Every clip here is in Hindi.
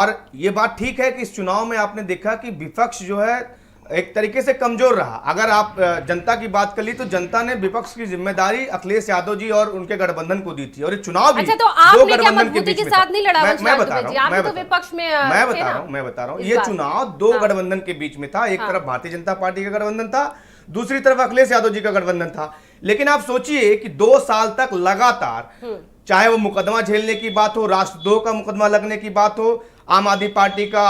और ये बात ठीक है कि इस चुनाव में आपने देखा कि विपक्ष जो है एक तरीके से कमजोर रहा। अगर आप जनता की बात कर ली तो जनता ने विपक्ष की जिम्मेदारी अखिलेश यादव जी और उनके गठबंधन को दी थी, और ये चुनाव भी अच्छा, तो आपने दो क्या गठबंधन के मजबूती बीच के में साथ था। नहीं लड़ा? मैं बता रहा हूं, मैं बता रहा हूं, ये चुनाव दो गठबंधन के बीच में था। एक तरफ भारतीय जनता पार्टी का गठबंधन था, दूसरी तरफ अखिलेश यादव जी का गठबंधन था। लेकिन आप सोचिए कि 2 साल तक लगातार, चाहे वो मुकदमा झेलने की बात हो, राष्ट्रद्रोह का मुकदमा लगने की बात हो, आम आदमी पार्टी का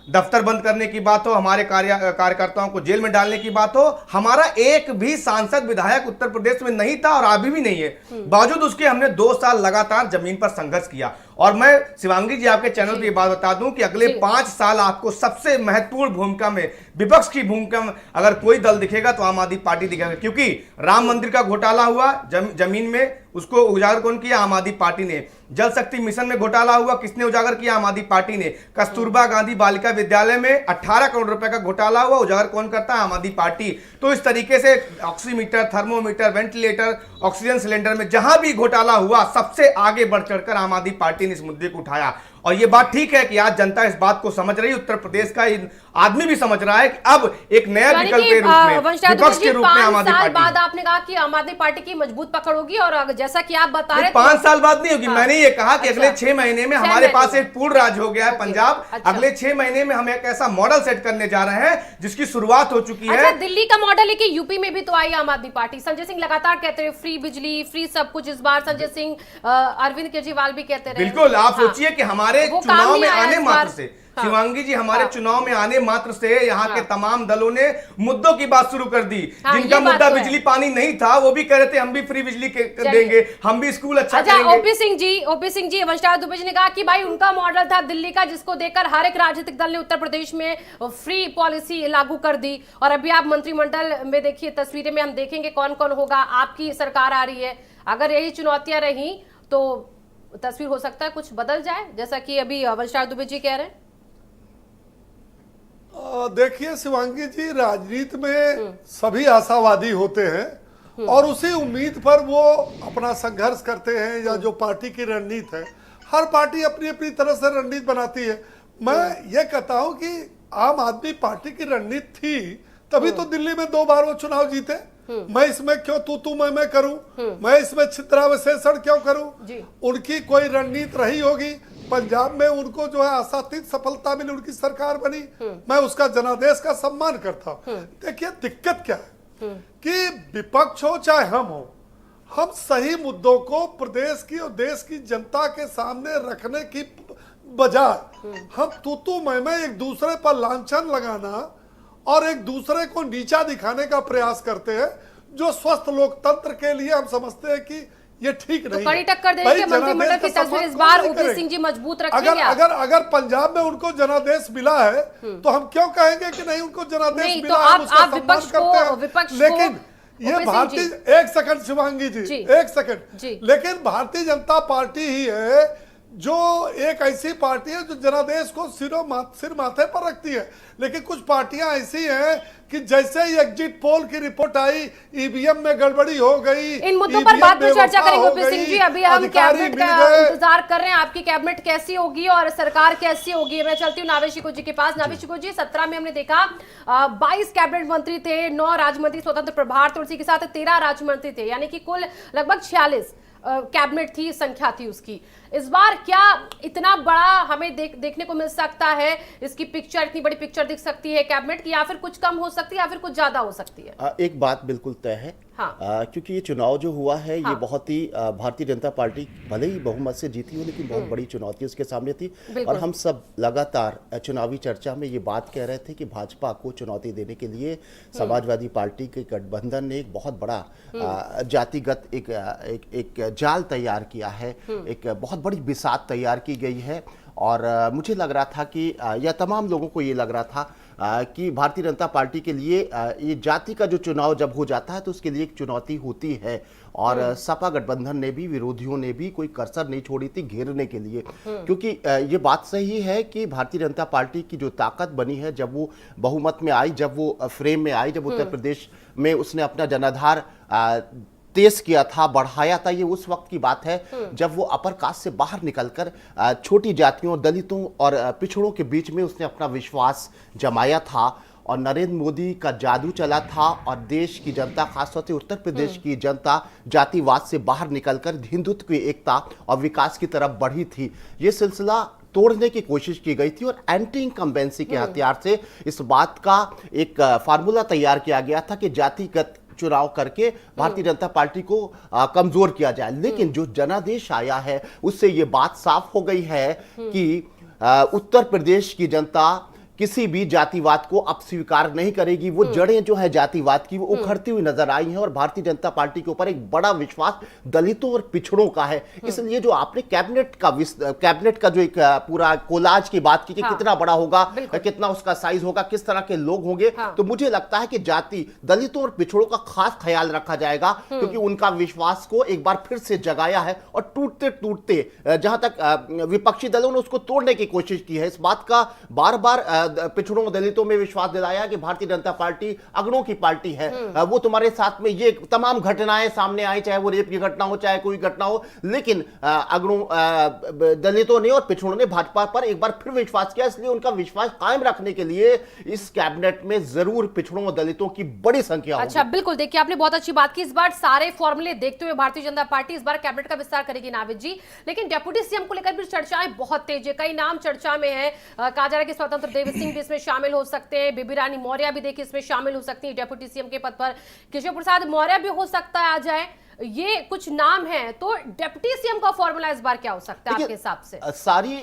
दफ्तर बंद करने की बात हो, हमारे कार्यकर्ताओं को जेल में डालने की बात हो, हमारा एक भी सांसद विधायक उत्तर प्रदेश में नहीं था और अभी भी नहीं है। बावजूद उसके हमने 2 साल लगातार जमीन पर संघर्ष किया। और मैं शिवांगी जी आपके चैनल पे ये बात बता दूं कि अगले 5 साल आपको सबसे महत्वपूर्ण भूमिका में, विपक्ष की भूमिका में अगर कोई दल दिखेगा तो आम आदमी पार्टी दिखेगा। क्योंकि राम मंदिर का घोटाला हुआ जमीन में, उसको उजागर कौन किया? आम आदमी पार्टी ने। जल शक्ति मिशन में घोटाला हुआ, किसने उजागर किया? आम आदमी पार्टी ने। कस्तूरबा गांधी बालिका विद्यालय में 18 करोड़ रुपए का घोटाला हुआ, उजागर कौन करता है? आम आदमी पार्टी। तो इस तरीके से oximeter, thermometer, ventilator, oxygen cylinder में जहां भी घोटाला हुआ, सबसे आगे बढ़ चढ़कर आम आदमी पार्टी ने इस मुद्दे को उठाया। और ये बात ठीक है कि आज जनता इस बात को समझ रही है, उत्तर प्रदेश का आदमी भी समझ रहा है कि अब एक नया विकल्प के रूप में, विपक्ष के रूप में आम आदमी पार्टी। बाद आपने कहा कि आम आदमी पार्टी की मजबूत पकड़ होगी, और जैसा कि आप बता रहे हैं 5 साल बाद नहीं होगी। मैंने ये कहा कि अगले 6 महीने में हमारे पास एक पूर्ण राज्य हो गया है पंजाब। अगले 6 महीने में हम एक ऐसा मॉडल सेट करने जा रहे हैं जिसकी शुरुआत हो चुकी है। दिल्ली का मॉडल है कि यूपी में भी तो आई आम आदमी पार्टी। संजय सिंह लगातार कहते रहे फ्री बिजली, फ्री सब कुछ। इस बार संजय सिंह, अरविंद केजरीवाल भी कहते रहे। बिल्कुल, आप सोचिए कि हमारे चुनाव में आने मात्र से, शिवांगी जी, हमारे चुनाव में आने मात्र से यहाँ के तमाम दलों ने मुद्दों की बात शुरू कर दी। जिनका मुद्दा बिजली पानी नहीं था, वो भी कह रहे थे हम भी फ्री बिजली देंगे, हम भी स्कूल अच्छा करेंगे। ओपी सिंह जी, वंशराज दुबे जी ने कहा कि भाई उनका मॉडल था दिल्ली का, जिसको देखकर हर एक राजनीतिक दल ने उत्तर प्रदेश में फ्री पॉलिसी लागू कर दी। और अभी आप मंत्रिमंडल में देखिए, तस्वीरें में हम देखेंगे कौन कौन होगा। आपकी सरकार आ रही है, अगर यही चुनौतियां रही तो तस्वीर हो सकता है कुछ बदल जाए, जैसा कि अभी वंशराज दुबे जी कह रहे हैं। देखिए शिवांगी जी, राजनीति में सभी आशावादी होते हैं और उसी उम्मीद पर वो अपना संघर्ष करते हैं, या जो पार्टी की रणनीति है, हर पार्टी अपनी अपनी तरह से रणनीति बनाती है। मैं ये कहता हूं कि आम आदमी पार्टी की रणनीति थी, तभी तो दिल्ली में 2 बार वो चुनाव जीते। मैं इसमें क्यों तू मैं करूं, मैं इसमें छिद्रावशेषण क्यों करूं? उनकी कोई रणनीति रही होगी। पंजाब में उनको जो है आशातीत सफलता मिली, उनकी सरकार बनी, मैं उसका जनादेश का सम्मान करता हूं। देखिए दिक्कत क्या है कि विपक्ष हो चाहे हम हो, हम सही मुद्दों को प्रदेश की और देश की जनता के सामने रखने की बजाय हम तू मैं एक दूसरे पर लांछन लगाना और एक दूसरे को नीचा दिखाने का प्रयास करते हैं, जो स्वस्थ लोकतंत्र के लिए हम समझते हैं कि ये ठीक नहीं। कड़ी टक्कर देने के मंत्रिमंडल की तस्वीर इस बार ओपी सिंह जी मजबूत रखेंगे। अगर पंजाब में उनको जनादेश मिला है तो हम क्यों कहेंगे कि नहीं उनको जनादेश मिला है? आप विपक्ष को, लेकिन ये भारतीय, एक सेकंड शिवांगी जी, एक सेकंड, लेकिन भारतीय जनता पार्टी ही है जो एक ऐसी पार्टी है जो जनादेश को सिर माथे पर रखती है। लेकिन कुछ पार्टियां ऐसी हैं कि जैसे ही एग्जिट पोल की रिपोर्ट आई, ईवीएम में गड़बड़ी हो गई। इन मुद्दों पर बाद में चर्चा करेंगे ओपी सिंह जी। अभी हम कैबिनेट का इंतजार कर रहे हैं, आपकी कैबिनेट कैसी होगी और सरकार कैसी होगी। मैं चलती हूँ नावेद शिको जी के पास। नावेद शिको जी, 17 में हमने देखा 22 कैबिनेट मंत्री थे, 9 राज्य मंत्री स्वतंत्र प्रभार थे, उसी के साथ 13 राज्य मंत्री थे, यानी कि कुल लगभग 46 कैबिनेट थी, संख्या थी उसकी। इस बार क्या इतना बड़ा हमें देखने को मिल सकता है? इसकी पिक्चर, इतनी बड़ी पिक्चर दिख सकती है कैबिनेट की, या फिर कुछ कम हो सकती है, या फिर कुछ ज्यादा हो सकती है? एक बात बिल्कुल तय है, हाँ। क्योंकि ये चुनाव जो हुआ है, हाँ। ये बहुत ही भारतीय जनता पार्टी भले ही बहुमत से जीती हो, लेकिन बहुत बड़ी चुनौती उसके सामने थी। और हम सब लगातार चुनावी चर्चा में ये बात कह रहे थे कि भाजपा को चुनौती देने के लिए समाजवादी पार्टी के गठबंधन ने एक बहुत बड़ा जातिगत एक जाल तैयार किया है, एक बहुत बड़ी बिसात तैयार की गई है। और मुझे लग रहा था कि या तमाम लोगों को ये लग रहा था कि भारतीय जनता पार्टी के लिए ये जाति का जो चुनाव जब हो जाता है तो उसके लिए एक चुनौती होती है। और सपा गठबंधन ने भी, विरोधियों ने भी कोई कसर नहीं छोड़ी थी घेरने के लिए, क्योंकि ये बात सही है कि भारतीय जनता पार्टी की जो ताकत बनी है, जब वो बहुमत में आई, जब वो फ्रेम में आई, जब उत्तर प्रदेश में उसने अपना जनाधार तेज किया था, बढ़ाया था, ये उस वक्त की बात है जब वो अपर कास्ट से बाहर निकलकर छोटी जातियों, दलितों और पिछड़ों के बीच में उसने अपना विश्वास जमाया था और नरेंद्र मोदी का जादू चला था और देश की जनता, खासतौर से उत्तर प्रदेश की जनता जातिवाद से बाहर निकलकर हिंदुत्व की एकता और विकास की तरफ बढ़ी थी। ये सिलसिला तोड़ने की कोशिश की गई थी और एंटी इनकम्बेंसी के हथियार से इस बात का एक फार्मूला तैयार किया गया था कि जातिगत चुनाव करके भारतीय जनता पार्टी को कमजोर किया जाए। लेकिन जो जनादेश आया है उससे ये बात साफ हो गई है कि उत्तर प्रदेश की जनता किसी भी जातिवाद को अब स्वीकार नहीं करेगी। वो जड़ें जो है जातिवाद की वो उखड़ती हुई नजर आई हैं और भारतीय जनता पार्टी के ऊपर एक बड़ा विश्वास दलितों और पिछड़ों का है। इसलिए जो आपने कैबिनेट का जो एक पूरा कोलाज की बात की कि कितना बड़ा होगा, कितना उसका साइज होगा, किस तरह के लोग होंगे, तो मुझे लगता है कि जाति, दलितों और पिछड़ों का खास ख्याल रखा जाएगा क्योंकि उनका विश्वास को एक बार फिर से जगाया है और टूटते टूटते जहां तक विपक्षी दलों ने उसको तोड़ने की कोशिश की है, इस बात का बार बार पिछड़ों दलितों में विश्वास दिलाया कि भारतीय जनता पार्टी अगड़ों की पार्टी है। वो तुम्हारे साथ में ये तमाम घटनाएं सामने आई, चाहे वो रेप की घटना हो, चाहे कोई घटना हो, लेकिन अगड़ों दलितों ने और पिछड़ों ने भाजपा पर एक बार फिर विश्वास किया। इसलिए उनका विश्वास कायम रखने के लिए इस कैबिनेट में जरूर पिछड़ों और दलितों की बड़ी संख्या होगी। अच्छा, बिल्कुल, देखिए आपने बहुत अच्छी बात की। इस बार सारे फॉर्मूले देखते हुए भारतीय जनता पार्टी इस बार कैबिनेट का विस्तार करेगी नाविद जी, लेकिन डेप्यूटी सीएम को लेकर भी चर्चाएं बहुत तेज है। कई नाम चर्चा में है, कहा जा रहा है कि स्वतंत्र देव सिंह भी इसमें शामिल हो सकते हैं, बेबी रानी मौर्य भी देखिए इसमें शामिल हो सकती है डेप्यूटी सीएम के पद पर, केशव प्रसाद मौर्य भी हो सकता है आ जाए। ये कुछ नाम हैं, तो डेप्यूटी सीएम का फॉर्मूला इस बार क्या हो सकता है आपके हिसाब से? सारी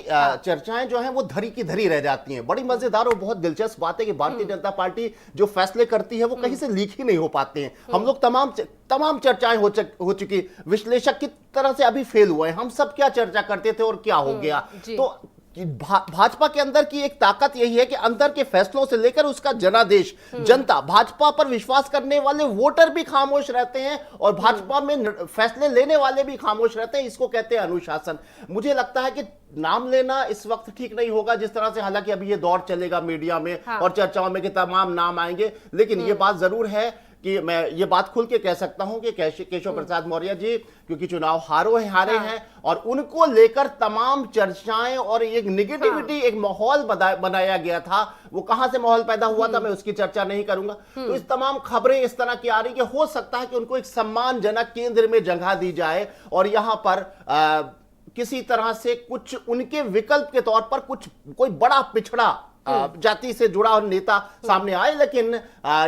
चर्चाएं जो हैं वो धरी की धरी रह जाती हैं। बड़ी मजेदार और बहुत दिलचस्प बात है कि भारतीय जनता पार्टी जो फैसले करती है वो कहीं से लीक ही नहीं हो पाते हैं। हम लोग तमाम चर्चाएं हो चुकी, विश्लेषक की तरह से अभी फेल हुए हैं। हम सब क्या चर्चा करते थे और क्या हो गया। तो भाजपा के अंदर की एक ताकत यही है कि अंदर के फैसलों से लेकर उसका जनादेश, जनता, भाजपा पर विश्वास करने वाले वोटर भी खामोश रहते हैं और भाजपा में फैसले लेने वाले भी खामोश रहते हैं। इसको कहते हैं अनुशासन। मुझे लगता है कि नाम लेना इस वक्त ठीक नहीं होगा जिस तरह से, हालांकि अभी ये दौर चलेगा मीडिया में और चर्चाओं में कि तमाम नाम आएंगे, लेकिन ये बात जरूर है कि मैं ये बात खुल के कह सकता हूं कि केशव प्रसाद मौर्य जी क्योंकि चुनाव हारे हैं और उनको लेकर तमाम चर्चाएं और एक निगेटिविटी, एक माहौल बनाया गया था। वो कहां से माहौल पैदा हुआ था मैं उसकी चर्चा नहीं करूंगा। तो इस तमाम खबरें इस तरह की आ रही कि हो सकता है कि उनको एक सम्मानजनक केंद्र में जगह दी जाए और यहां पर किसी तरह से कुछ उनके विकल्प के तौर पर कोई बड़ा पिछड़ा जाति से जुड़ा और नेता सामने आए। लेकिन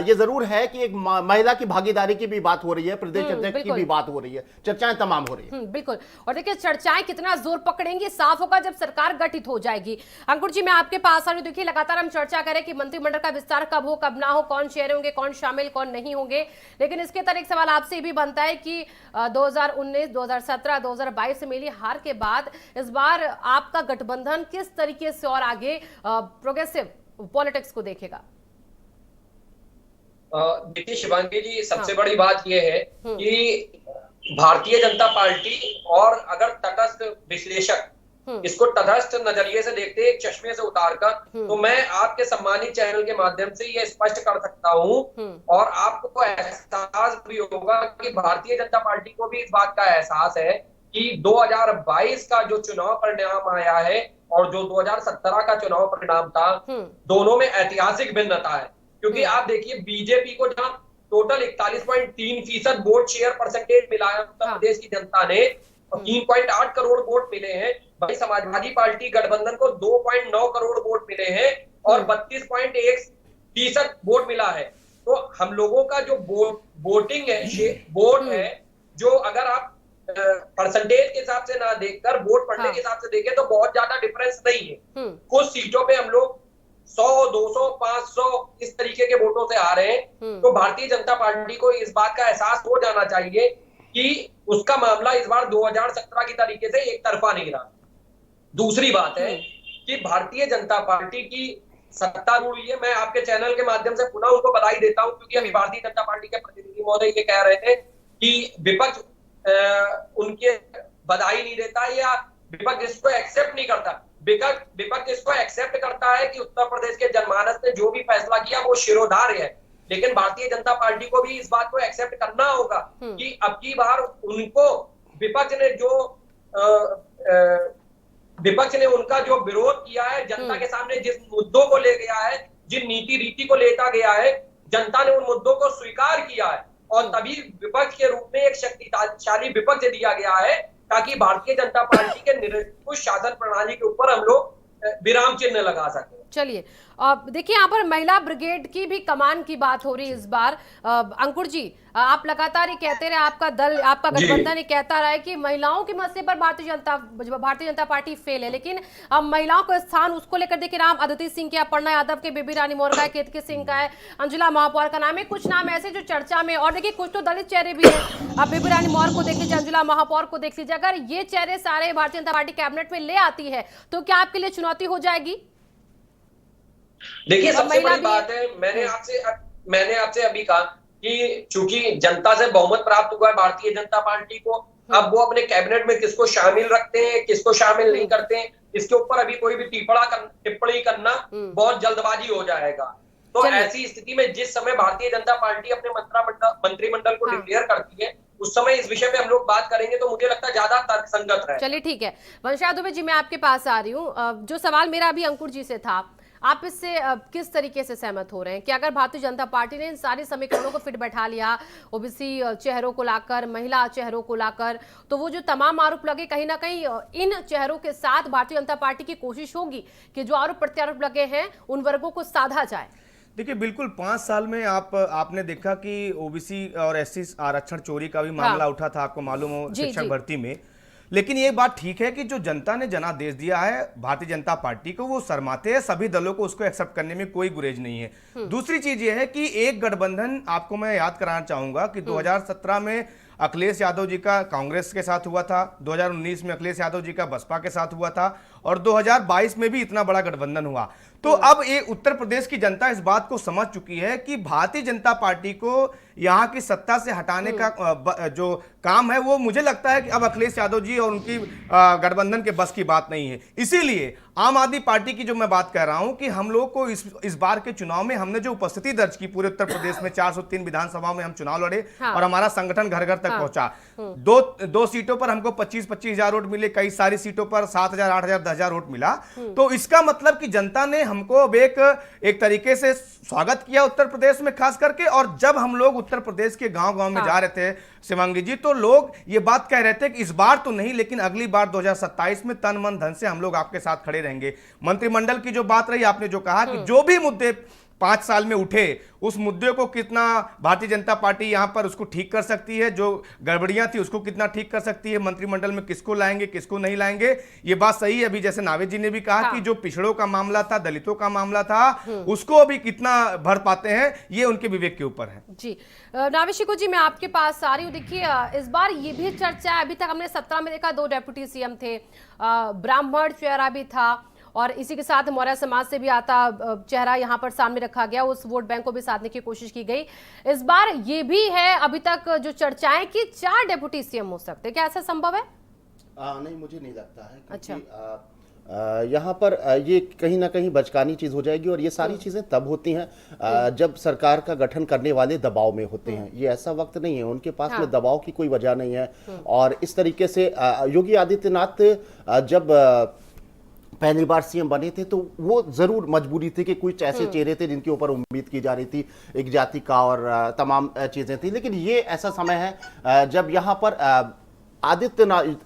ये जरूर है कि एक महिला की भागीदारी की भी बात हो रही है, प्रदेश अध्यक्ष की भी बात हो रही है, चर्चाएं तमाम हो रही है। बिल्कुल, और देखिए चर्चाएं कितना जोर पकड़ेंगी साफ होगा जब सरकार गठित हो जाएगी। अंकुर जी, मैं आपके पास आ रही हूं। देखिए लगातार हम चर्चा करें कि मंत्रिमंडल का विस्तार कब हो कब ना हो, कौन चेहरे होंगे, कौन शामिल कौन नहीं होंगे, लेकिन इसके तरह एक सवाल आपसे ये भी बनता है कि 2019, 2017, 2022 से मिली हार के बाद इस बार आपका गठबंधन किस तरीके से और आगे प्रोग्रेसिव पॉलिटिक्स को देखेगा? देखिए शिवांगी जी, सबसे बड़ी बात यह है कि भारतीय जनता पार्टी और अगर तटस्थ विश्लेषक इसको तटस्थ नजरिए से देखते हैं, एक चश्मे से उतारकर, तो मैं आपके सम्मानित चैनल के माध्यम से ये स्पष्ट कर सकता हूं और आपको एहसास भी होगा कि भारतीय जनता पार्टी को भी इस बात का एहसास है कि 2022 का जो चुनाव परिणाम आया है और जो 2017 का चुनाव परिणाम था, दोनों में ऐतिहासिक भिन्नता है। क्योंकि आप देखिए बीजेपी को जहां टोटल 41.3% वोट शेयर परसेंटेज मिला है उत्तर प्रदेश की जनता ने और 3.8 करोड़ वोट मिले हैं, भाई समाजवादी पार्टी गठबंधन को 2.9 करोड़ वोट मिले हैं और 32.1% वोट मिला है। तो हम लोगों का जो वोटिंग है, वोट है, जो अगर आप परसेंटेज के हिसाब से ना देखकर वोट पड़ने के हिसाब से देखें तो बहुत ज्यादा डिफरेंस नहीं है। कुछ सीटों पे हम लोग 100, 200, 500 इस तरीके के वोटों से आ रहे हैं। तो भारतीय जनता पार्टी को इस बात का एहसास हो जाना चाहिए कि उसका मामला इस बार 2017 की तरीके से एक तरफा नहीं रहा। दूसरी बात है कि भारतीय जनता पार्टी की सत्तारूढ़ है। मैं आपके चैनल के माध्यम से पुनः उनको बधाई देता हूं क्योंकि अभी भारतीय जनता पार्टी के प्रतिनिधि महोदय ये कह रहे थे कि विपक्ष उनके बधाई नहीं देता या विपक्ष इसको एक्सेप्ट नहीं करता। विपक्ष इसको एक्सेप्ट करता है कि उत्तर प्रदेश के जनमानस ने जो भी फैसला किया वो शिरोधार्य है, लेकिन भारतीय जनता पार्टी को भी इस बात को एक्सेप्ट करना होगा कि अब की बार उनको विपक्ष ने उनका जो विरोध किया है, जनता के सामने जिस मुद्दों को ले गया है, जिन नीति रीति को लेता गया है, जनता ने उन मुद्दों को स्वीकार किया है और तभी विपक्ष के रूप में एक शक्तिशाली विपक्ष दिया गया है, ताकि भारतीय जनता पार्टी के निरंकुश शासन प्रणाली के ऊपर हम लोग विराम चिन्ह लगा सके। चलिए, देखिए यहाँ पर महिला ब्रिगेड की भी कमान की बात हो रही है इस बार। अंकुर जी, आप लगातार ये कहते रहे, आपका दल, आपका गठबंधन ये कहता रहा है कि महिलाओं के मसले पर भारतीय जनता पार्टी फेल है, लेकिन अब महिलाओं का स्थान उसको लेकर देखिए, राम आदित्य सिंह के, अपर्णा यादव के, बेबी रानी मौर्य का, केतकी सिंह का है, अंजुला महापौर का नाम है, कुछ नाम ऐसे जो चर्चा में। और देखिए कुछ तो दलित चेहरे भी है, अब बेबी रानी मौर्य को देख लीजिए, अंजुला महापौर को देख लीजिए। अगर ये चेहरे सारे भारतीय जनता पार्टी कैबिनेट में ले आती है तो क्या आपके लिए चुनौती हो जाएगी? देखिए, सबसे बड़ी बात है, मैंने आपसे अभी कहा कि चूंकि जनता से बहुमत प्राप्त हुआ है भारतीय जनता पार्टी को, अब वो अपने कैबिनेट में किसको शामिल रखते हैं, किसको शामिल नहीं करते हैं, इसके ऊपर अभी कोई भी टिप्पणी करना बहुत जल्दबाजी हो जाएगा। तो ऐसी स्थिति में जिस समय भारतीय जनता पार्टी अपने मंत्रिमंडल को डिक्लेयर करती है, उस समय इस विषय पे हम लोग बात करेंगे तो मुझे लगता है ज्यादा तर्कसंगत है। चलिए ठीक है, वंशा दुबे जी, मैं आपके पास आ रही हूँ। जो सवाल मेरा अभी अंकुर जी से था, आप इससे किस तरीके से सहमत हो रहे हैं कि अगर भारतीय जनता पार्टी ने इन सारी समीकरणों को फिट बैठा लिया, ओबीसी चेहरों को लाकर, महिला चेहरों को लाकर, तो वो जो तमाम आरोप लगे, कहीं ना कहीं इन चेहरों के साथ भारतीय जनता पार्टी की कोशिश होगी कि जो आरोप प्रत्यारोप लगे हैं उन वर्गों को साधा जाए? देखिए, बिल्कुल 5 साल में आपने देखा कि ओबीसी और एससी आरक्षण चोरी का भी मामला उठा था, आपको मालूम हो, शिक्षक भर्ती में। लेकिन ये बात ठीक है कि जो जनता ने जनादेश दिया है भारतीय जनता पार्टी को, वो शर्माते हैं, सभी दलों को उसको एक्सेप्ट करने में कोई गुरेज नहीं है। दूसरी चीज ये है कि एक गठबंधन, आपको मैं याद कराना चाहूंगा कि 2017 में अखिलेश यादव जी का कांग्रेस के साथ हुआ था, 2019 में अखिलेश यादव जी का बसपा के साथ हुआ था, और 2022 में भी इतना बड़ा गठबंधन हुआ। तो अब ये उत्तर प्रदेश की जनता इस बात को समझ चुकी है कि भारतीय जनता पार्टी को यहाँ की सत्ता से हटाने का जो काम है, वो मुझे लगता है कि अब अखिलेश यादव जी और उनकी गठबंधन के बस की बात नहीं है। इसीलिए आम आदमी पार्टी की जो मैं बात कर रहा हूं कि हम लोग को इस बार के चुनाव में हमने जो उपस्थिति दर्ज की, पूरे उत्तर प्रदेश में 403 विधानसभाओं में हम चुनाव लड़े और हमारा संगठन घर घर तक पहुंचा। दो सीटों पर हमको 25-25 हजार वोट मिले, कई सारी सीटों पर 7,000, 8,000, 10,000 वोट मिला। तो इसका मतलब कि जनता ने हमको अब एक तरीके से स्वागत किया उत्तर प्रदेश में खास करके। और जब हम लोग उत्तर प्रदेश के गांव-गांव में जा रहे थे शिवांगी जी, तो लोग ये बात कह रहे थे कि इस बार तो नहीं, लेकिन अगली बार 2027 में तन मन धन से हम लोग आपके साथ खड़े रहेंगे। मंत्रिमंडल की जो बात रही, आपने जो कहा कि जो भी मुद्दे 5 साल में उठे, उस मुद्दे को कितना भारतीय जनता पार्टी यहां पर उसको ठीक कर सकती है, जो गड़बड़ियां थी उसको कितना ठीक कर सकती है, मंत्रिमंडल में किसको लाएंगे किसको नहीं लाएंगे, ये बात सही है। अभी जैसे नावेद जी ने भी कहा कि जो पिछड़ों का मामला था, दलितों का मामला था, उसको अभी कितना भर पाते हैं, ये उनके विवेक के ऊपर है। जी, नावेद शिको जी, मैं आपके पास आ रही हूँ। देखिए, इस बार ये भी चर्चा है, अभी तक हमने 17 में देखा 2 डेप्यूटी सीएम थे, ब्राह्मण चेहरा भी था, और इसी के साथ मौर्य समाज से भी आता चेहरा यहाँ पर सामने रखा गया, उस वोट बैंक को भी साधने की कोशिश की गई। इस बार ये भी है अभी तक जो चर्चाएं कि 4 डेप्यूटी सीएम हो सकते हैं, क्या ऐसा संभव है? नहीं, मुझे नहीं लगता है। अच्छा, यहाँ पर ये कहीं ना कहीं बचकानी चीज हो जाएगी, और ये सारी चीजें तब होती हैं जब सरकार का गठन करने वाले दबाव में होते हैं। ये ऐसा वक्त नहीं है, उनके पास में दबाव की कोई वजह नहीं है। और इस तरीके से योगी आदित्यनाथ जब पहली बार सीएम बने थे तो वो जरूर मजबूरी थी कि कुछ ऐसे चेहरे थे जिनके ऊपर उम्मीद की जा रही थी, एक जाति का और तमाम चीजें थी। लेकिन ये ऐसा समय है जब यहाँ पर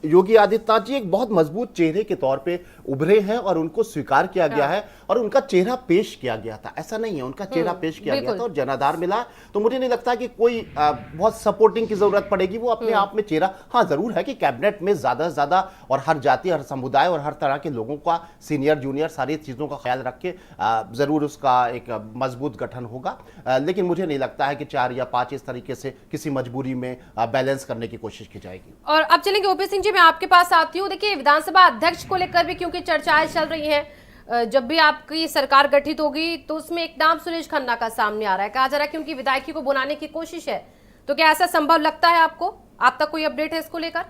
योगी आदित्यनाथ जी एक बहुत मजबूत चेहरे के तौर पे उभरे हैं और उनको स्वीकार किया गया है और उनका चेहरा पेश किया गया था। ऐसा नहीं है, उनका चेहरा पेश किया गया था और जनाधार मिला। तो मुझे नहीं लगता कि कोई बहुत सपोर्टिंग की जरूरत पड़ेगी। वो अपने आप में चेहरा, हाँ जरूर है कि कैबिनेट में ज्यादा से ज्यादा और हर जाति, हर समुदाय और हर तरह के लोगों का, सीनियर जूनियर, सारी चीजों का ख्याल रख के जरूर उसका एक मजबूत गठन होगा। लेकिन मुझे नहीं लगता है कि 4 या 5 इस तरीके से किसी मजबूरी में बैलेंस करने की कोशिश की जाएगी। और अब चलेंगे ओपी सिंह जी, मैं आपके पास आती हूँ। देखिए, विधानसभा अध्यक्ष को लेकर भी क्योंकि चर्चाएं चल रही हैं, जब भी आपकी सरकार गठित होगी तो उसमें एक नाम सुरेश खन्ना का सामने आ रहा है, कहा जा रहा है कि उनकी विधायकी को बुलाने की कोशिश है। तो क्या ऐसा संभव लगता है आपको? आप तक कोई अपडेट है इसको लेकर?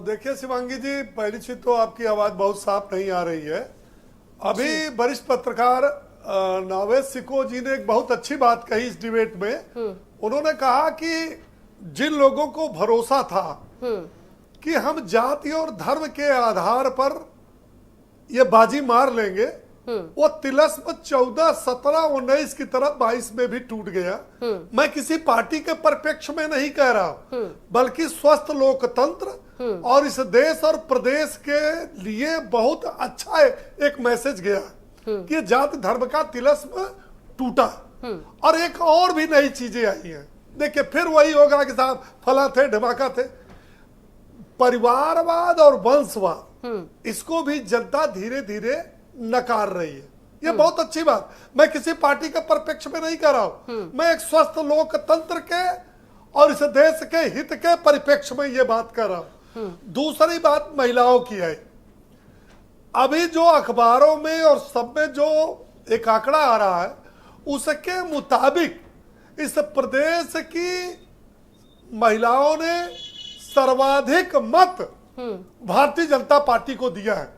देखिए शिवांगी जी, पहली चीज तो आपकी आवाज बहुत साफ नहीं आ रही है। अभी वरिष्ठ पत्रकार नावेद सिको जी ने एक बहुत अच्छी बात कही इस डिबेट में। उन्होंने कहा कि जिन लोगों को भरोसा था कि हम जाति और धर्म के आधार पर ये बाजी मार लेंगे, वो तिलस्म 14, 17, 19 की तरफ 22 में भी टूट गया। मैं किसी पार्टी के परिप्रेक्ष्य में नहीं कह रहा हूं, बल्कि स्वस्थ लोकतंत्र और इस देश और प्रदेश के लिए बहुत अच्छा एक मैसेज गया कि जाति धर्म का तिलस्म टूटा। और एक और भी नई चीजें आई हैं। देखिए, फिर वही होगा कि साहब फला थे ढमाका थे। परिवारवाद और वंशवाद, इसको भी जनता धीरे धीरे नकार रही है। ये बहुत अच्छी बात। मैं किसी पार्टी के परिप्रेक्ष्य में नहीं कर रहा हूं, मैं एक स्वस्थ लोकतंत्र के और इस देश के हित के परिप्रेक्ष्य में ये बात कर रहा हूं। दूसरी बात महिलाओं की है। अभी जो अखबारों में और सब में जो एक आंकड़ा आ रहा है, उसके मुताबिक इस प्रदेश की महिलाओं ने सर्वाधिक मत भारतीय जनता पार्टी को दिया है।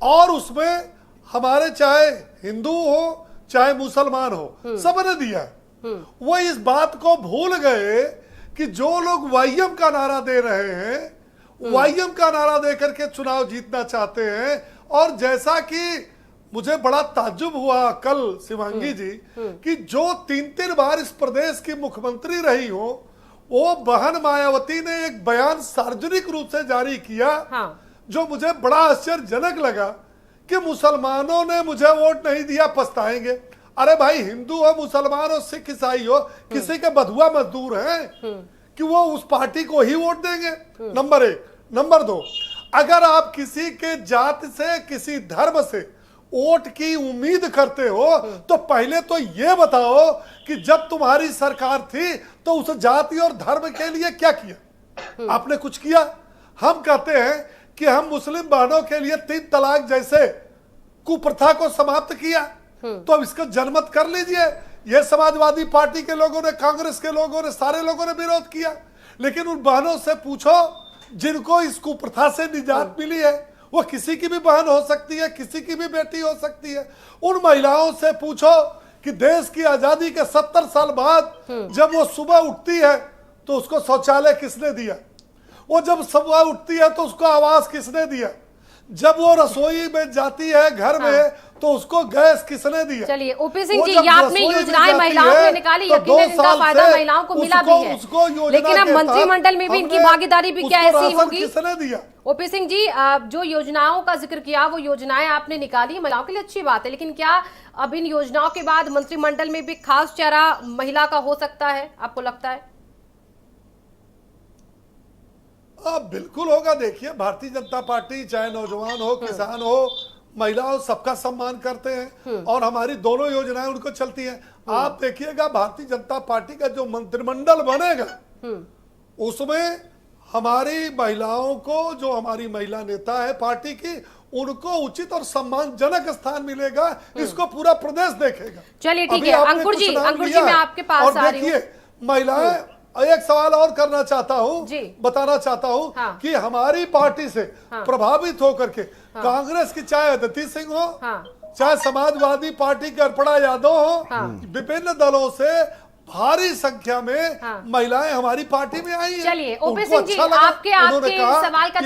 और उसमें हमारे चाहे हिंदू हो चाहे मुसलमान हो, सबने दिया है। वो इस बात को भूल गए कि जो लोग वाईएम का नारा दे रहे हैं, वाईएम का नारा देकर के चुनाव जीतना चाहते हैं। और जैसा कि मुझे बड़ा ताज्जुब हुआ कल शिवांगी जी कि जो 3-3 बार इस प्रदेश की मुख्यमंत्री रही हो, वो बहन मायावती ने एक बयान सार्वजनिक रूप से जारी किया, जो मुझे बड़ा आश्चर्यजनक लगा कि मुसलमानों ने मुझे वोट नहीं दिया, पछताएंगे। अरे भाई, हिंदू हो, मुसलमान हो, सिख ईसाई हो, किसी के बधुआ मजदूर हैं कि वो उस पार्टी को ही वोट देंगे? नंबर 1। नंबर 2, अगर आप किसी के जाति से, किसी धर्म से वोट की उम्मीद करते हो, तो पहले तो ये बताओ कि जब तुम्हारी सरकार थी तो उस जाति और धर्म के लिए क्या किया? आपने कुछ किया? हम कहते हैं कि हम मुस्लिम बहनों के लिए 3 तलाक जैसे कुप्रथा को समाप्त किया, तो अब इसका जनमत कर लीजिए। यह समाजवादी पार्टी के लोगों ने, कांग्रेस के लोगों ने, सारे लोगों ने विरोध किया। लेकिन उन बहनों से पूछो जिनको इस कुप्रथा से निजात मिली है, वो किसी की भी बहन हो सकती है, किसी की भी बेटी हो सकती है। उन महिलाओं से पूछो कि देश की आजादी के 70 साल बाद जब वो सुबह उठती है तो उसको शौचालय किसने दिया? वो जब सुबह उठती है तो उसको आवास किसने दिया? जब वो रसोई में जाती है घर में तो उसको गैस किसने दिया? चलिए ओपी सिंह जी, ये आपने योजनाएं महिलाओं के लिए निकाली, यकीनन इनका फायदा महिलाओं को मिला भी है, लेकिन अब मंत्रिमंडल में भी इनकी भागीदारी भी क्या ऐसी होगी? किसने दिया? ओपी सिंह जी, जो योजनाओं का जिक्र किया, वो योजनाएं आपने निकाली, महिलाओं के लिए अच्छी बात है, लेकिन क्या अब इन योजनाओं के बाद मंत्रिमंडल में भी खास चेहरा महिला का हो सकता है, आपको लगता है? बिल्कुल होगा। देखिए, भारतीय जनता पार्टी चाहे नौजवान हो, किसान हो, महिलाओं, सबका सम्मान करते हैं और हमारी दोनों योजनाएं उनको चलती हैं। आप देखिएगा, भारतीय जनता पार्टी का जो मंत्रिमंडल बनेगा उसमें हमारी महिलाओं को, जो हमारी महिला नेता है पार्टी की, उनको उचित और सम्मानजनक स्थान मिलेगा। इसको पूरा प्रदेश देखेगा। चलिए ठीक है, अंकुर जी मैं आपके पास आ रही हूँ। देखिए, महिलाएं, एक सवाल और करना चाहता हूँ, बताना चाहता हूँ कि हमारी पार्टी से प्रभावित होकर के कांग्रेस की चाहे अदिति सिंह हो, चाहे समाजवादी पार्टी की अर्पणा यादव हो, विभिन्न दलों से भारी संख्या में महिलाएं हमारी पार्टी में आई हैं। चलिए ओपी सिंह जी, आपके सवाल का